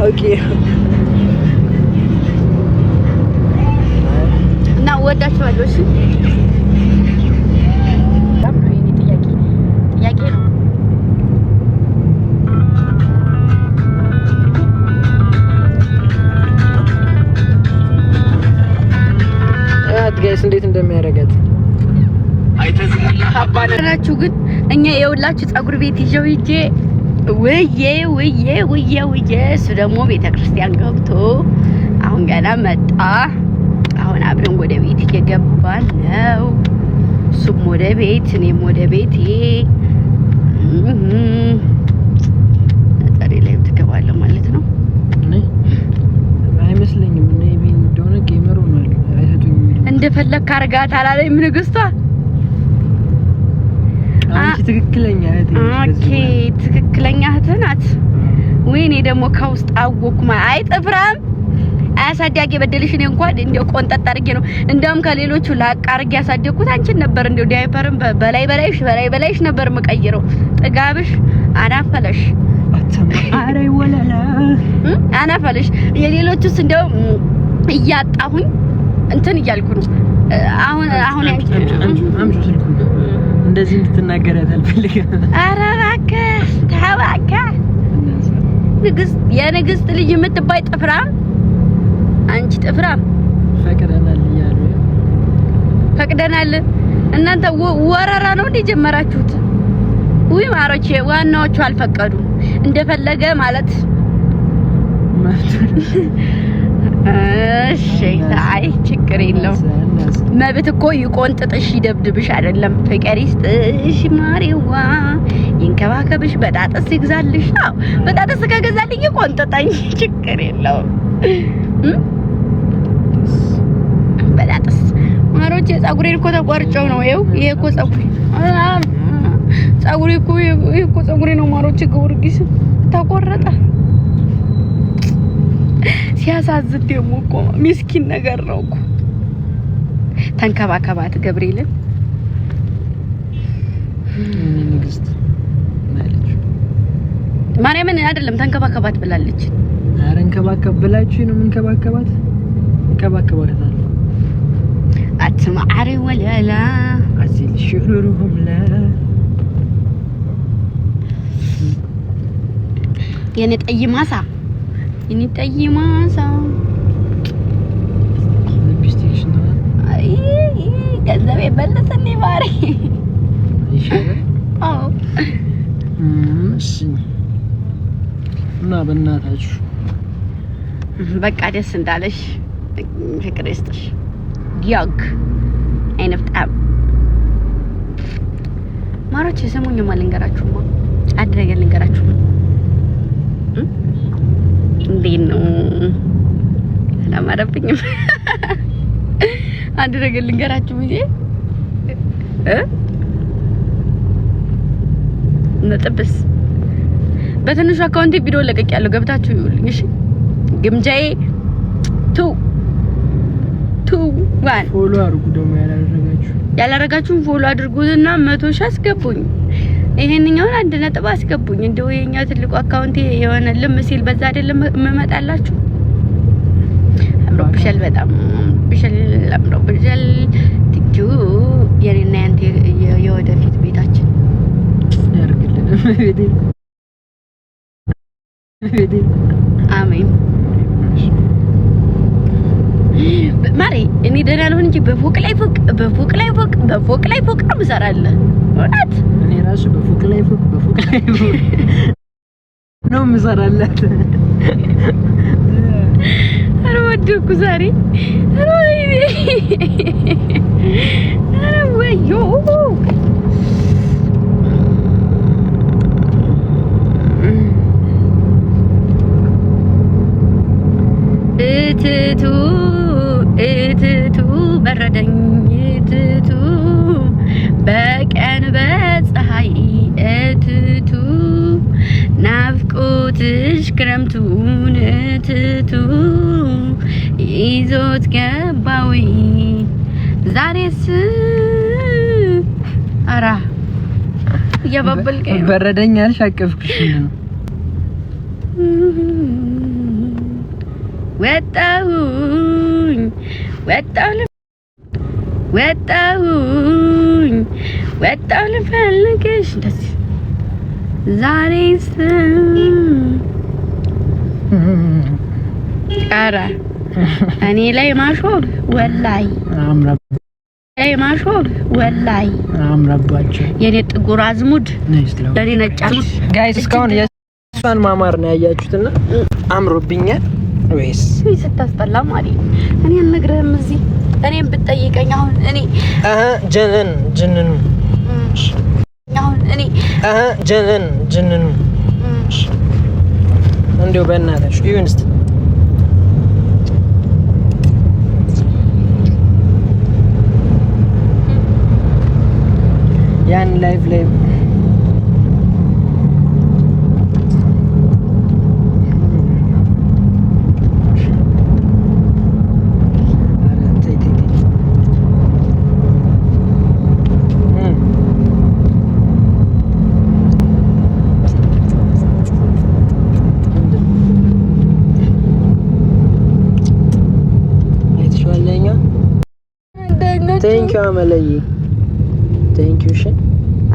Okay. እና ወዳችኋለሁ። እሺ ጥያቄ ነው። ጋይስ እንዴት እንደሚያደርጋት አይተዝላችሁ። ግን እኛ የውላችሁ ፀጉር ቤት ይዤው ሂጄ ውዬ እሱ ደግሞ ቤተክርስቲያን ገብቶ አሁን ገና መጣ። አሁን አብረን ወደ ቤት እየገባን ነው። እሱም ወደ ቤት እኔም ወደ ቤቴ። ዛሬ ላይ ትገባለህ ማለት ነው? አይመስለኝም። እኔ ቢን እንደሆነ ጌመር ሆኗል። አይሄዱኝ እንደፈለክ አርጋት አላለኝም ንግስቷ። አንቺ ትክክለኛ እህቴ ነሽ። ኦኬ ትክክለኛ እህት ናት። ወይኔ ደግሞ ከውስጥ አወኩማ። አይ ጥፍራም አሳዳጊ በደልሽ። እኔ እንኳን እንደው ቆንጠጥ አድርጌ ነው እንደውም ከሌሎቹ ላቅ አድርጌ ያሳደግኩት አንቺን ነበር። እንደው ዳይፐርም በላይሽ ነበር መቀየረው። ጥጋብሽ አናፈለሽ አሬ ወለላ አናፈለሽ። የሌሎቹስ እንደው እያጣሁኝ እንትን እያልኩ ነው። አሁን አምጪ ስልኩ እንደዚህ እንድትናገሪያት አልፈልግም። ኧረ እባክህ ታዋካ ንግስት የንግስት ልጅ የምትባይ ጥፍራም አንቺ ጥፍራም ፈቅደናል። እናንተ ወረራ ነው እንደ ጀመራችሁት። ውይ ማሮቼ ዋናዎቹ አልፈቀዱም። እንደፈለገ ማለት እሺ አይ ችግር የለውም። መብት እኮ ይቆንጥጥሽ ይደብድብሽ አይደለም። ፍቅር ይስጥሽ ማሪዋ ይንከባከብሽ በጣጥስ ይግዛልሽ። አዎ በጣጥስ ከገዛልኝ ይቆንጥጠኝ ችግር የለውም። በጣጥስ ማሮቼ ፀጉሬን እኮ ተቆርጨው ነው። ይሄ እኮ ፀጉሬ ነው ማሮቼ። ጊዮርጊስ ተቆረጠ። ሲያሳዝን ደግሞ እኮ ምስኪን ነገር ነው እኮ። ተንከባከባት ገብርኤልን። ንግስት ማለት ማርያምን አይደለም ተንከባከባት ብላለች። ኧረ እንከባከብ ብላችሁ ነው የምንከባከባት። እንከባከባታለን። አትማሪ ወለላ አዚል ሽሩሩሁም ላ የኔ ጠይማሳ ቢስቲሽ ነው። አይ ገንዘብ የበለጠልኝ ማሪ ይሻላል። አዎ እሺ። እና በእናታችሁ በቃ ደስ እንዳለሽ ፍቅር ይስጥሽ። ዲያግ አይነፍጣም ማሮች የሰሙኝማ ልንገራችሁማ። አንድ ነገር ልንገራችሁ። እንዴት ነው አላማረብኝም። አንድ ነገር ልንገራችሁ ብዬ ነጥብስ በትንሹ አካውንቴ ቪዲዮ ለቀቂያለሁ። ገብታችሁ ይውልኝ እሺ። ግምጃዬ 2 ፎሎ አድርጉ። ደግሞ ያላረጋችሁ ፎሎ አድርጉና 100 ሺህ አስገቡኝ። ይሄንኛውን 1 ነጥብ አስገቡኝ። እንደው የኛ ትልቁ አካውንቴ የሆነ ልም ሲል በዛ አይደለም መመጣላችሁ። አምሮብሻል፣ በጣም አምሮብሻል። ትጁ የኔና ያንተ የወደፊት ቤታችን ያርግልን። አሜን። ማሪ እኔ ደህና ልሆን እንጂ በፎቅ ላይ ፎቅ ነው የምሰራለህ። እውነት እኔ ራሱ በፎቅ ላይ ፎቅ ነው የምሰራላት። ኧረ ወደኩ ዛሬ። ኧረ ወዮ እትቱ በረደኝ እትቱ በቀን በፀሐይ እትቱ ናፍቆትሽ ክረምቱን እትቱ ይዞት ገባዊ ዛሬስ አራ እያባበልከኝ በረደኝ አልሽ አቀፍኩሽ ነው ወጣሁ ልፈልግሽ እንደዚህ ዛሬስ ኧረ እኔ ላይ ማሾፍ ወላይ አምራባቸው የኔ ጥቁር አዝሙድ ለኔ ነጫች ጋይስ እስካሁን የሷን ማማር ነው ያያችሁትና አምሮብኛል ወይስ ስታስጠላ ማለት እኔ አልነግርህም እዚህ እኔም ብትጠይቀኝ አሁን እኔ ጀነን አሁን እኔ ጀነን እንደው በእናትሽ ይሁንስ ያን ላይቭ ቴንክ ዩ አመለይ ቴንክ ዩ እሺ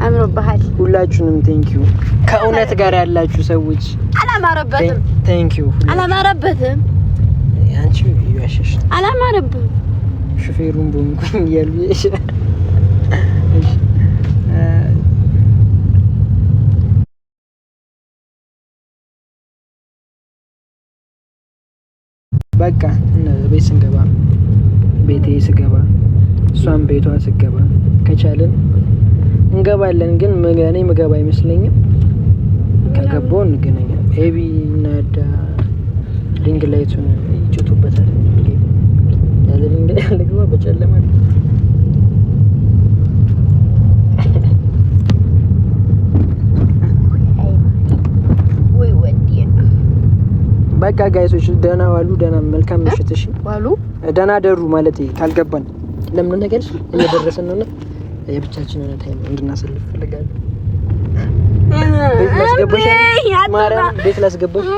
አምሮብሃል ሁላችሁንም ቴንክ ዩ ከእውነት ጋር ያላችሁ ሰዎች አላማረበትም ቴንክ ዩ አላማረበትም አንቺ ያሽሽ አላማረበትም ሹፌሩን ቦንኩኝ ያልኩሽ በቃ ቤት ስንገባ ቤቴ ስገባ እሷም ቤቷ ስገባ ከቻለን እንገባለን ግን እኔ ምገባ አይመስለኝም ከገባው እንገናኛለን ኤቢ ናዳ ሪንግ ላይቱን ይጭቱበታል ያለ ሪንግ ያለግባ በጨለማ በቃ ጋይሶች ደህና ዋሉ ደህና መልካም ምሽት እሺ ዋሉ ደህና ደሩ ማለት ካልገባን ለምን ነገር እየደረሰን ነውና የብቻችንን ታይም እንድናሳልፍ ፈልጋለሁ ቤት ላስገባሽ ማርያም ቤት ላስገባሽ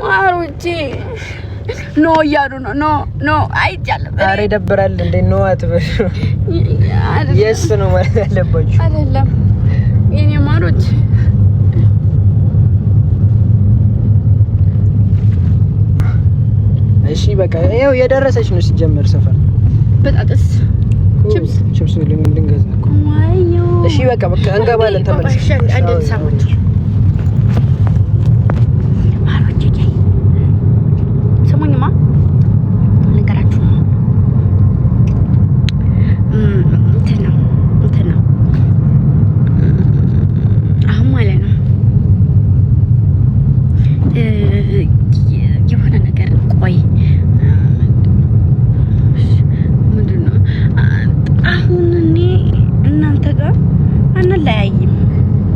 ማሩቲ ኖ ያሩ ኖ አይቻልም ዛሬ ደብራል እንዴ ኖ አትበል የስ ነው ማለት ያለባችሁ አይደለም የኔ ማሩቲ እሺ በቃ ይሄው የደረሰች ነው ሲጀመር ሰፈር በጣጥስ ቺፕስ ልንገዛ እኮ ዋዮ እሺ በቃ እንገባለን ተመልሰን አንዴ ሳሙት ማሮቼ ሰሞኝማ ልንገራችሁ እንትና አሁን ማለት ነው የሆነ ነገር ቆይ ምንድነው አሁን እኔ እናንተ ጋር አንለያይም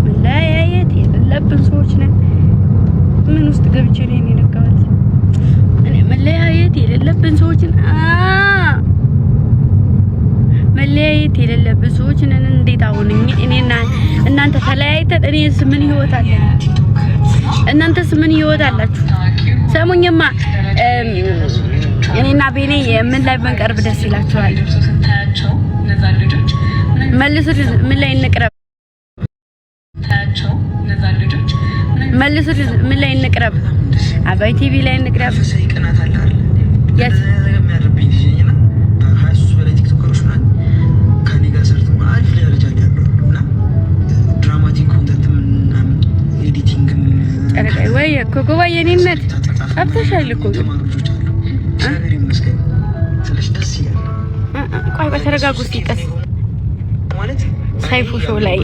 መለያየት የሌለብን ሰዎች ነን ምን ውስጥ ገብቼ ነው የነካሁት እኔ መለያየት የሌለብን ሰዎች መለያየት የሌለብን ሰዎች ነን እንዴት አሁን እኔና እናንተ ተለያይተን እኔስ ምን ህይወት አለኝ እናንተስ ምን ህይወት አላችሁ ሰሙኝማ እኔና ቤኔ ምን ላይ መንቀርብ ደስ ይላችኋል መልሱት ምን ላይ እንቅረብ መልሱት ምን ላይ እንቅረብ አባይ ቲቪ ላይ እንቅረብ የት ወይ ኮኮባ የኔነት አብተሻል እኮ ቆይ በተረጋጉ ሲቀስ ማለት ሳይፉ ሾው ላይ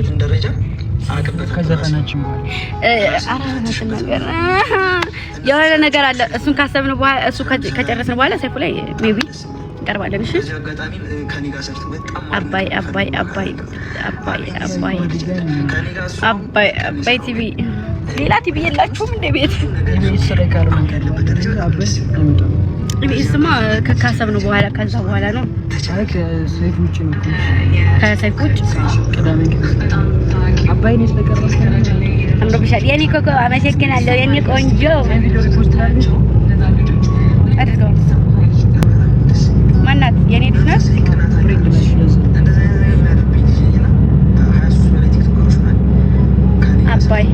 ከዘፈናችን ነገር የሆነ ነገር አለ እሱን ካሰብን በኋላ እሱ ከጨረስን በኋላ ሳይፉ ላይ ሜቢ እንቀርባለን እሺ አባይ ቲቪ ሌላ ቲቪ የላችሁም እንደ ቤት ይሰረካሉ ማለት ነው አባይ ኢቢኤስማ ከካሰብነው በኋላ ከዛ በኋላ ነው። አይ ከሰይፍ ውጭ ነው። ከሰይፍ ውጭ ቅዳሜ አባይን ስለቀረበ አምሮብሻል የኔ ኮኮ። አመሰግናለሁ የኔ ቆንጆ። ቪዲዮ ሪፖስት ላድርግ አድርገው። ማናት የኔ ልጅ ናት? ፍሬንድ ነሽ ለዚህ አባይ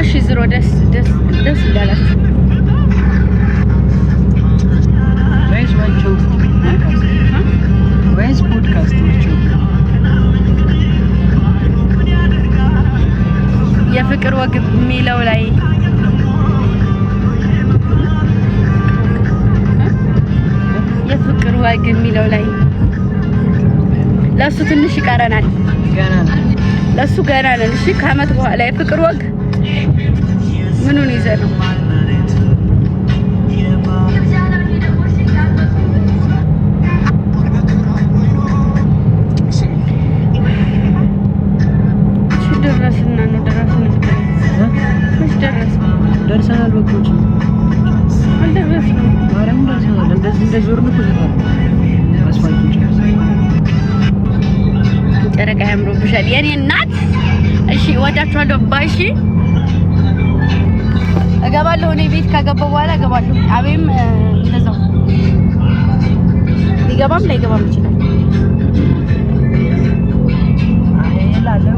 እሺ ዝሮ ደስ ይላላችሁ። ወይስ ፖድካስት ናቸው? የፍቅር ወግ የሚለው ላይ የፍቅር ወግ የሚለው ላይ ለሱ ትንሽ ይቀረናል። ገና ነው ለሱ ገና ነን። እሺ ከአመት በኋላ የፍቅር ወግ ምኑን ይዘህ ነው? ደርሰናል። በቆች አልደረስንም። ማርያም ደርሰናል። እንደዚህ ዞርን እኮ ዘፋ አስፋልቱ ጨረቃ ያምሮብሻል የኔ እናት። እሺ ወዳችኋለሁ። ባይሺ እገባለሁ። እኔ ቤት ከገባሁ በኋላ እገባለሁ። አቤም እንደዛው ሊገባም ላይገባም ይችላል። አይላለው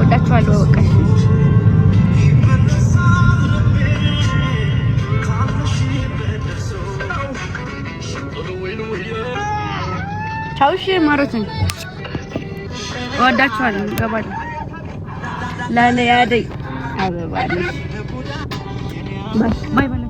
ወዳችኋለሁ። በቃ ቻው። እሺ ማሮችን ወዳችኋለሁ። ገባለሁ። ላለ ያደይ አበባ ነሽ። ባይ ባይ።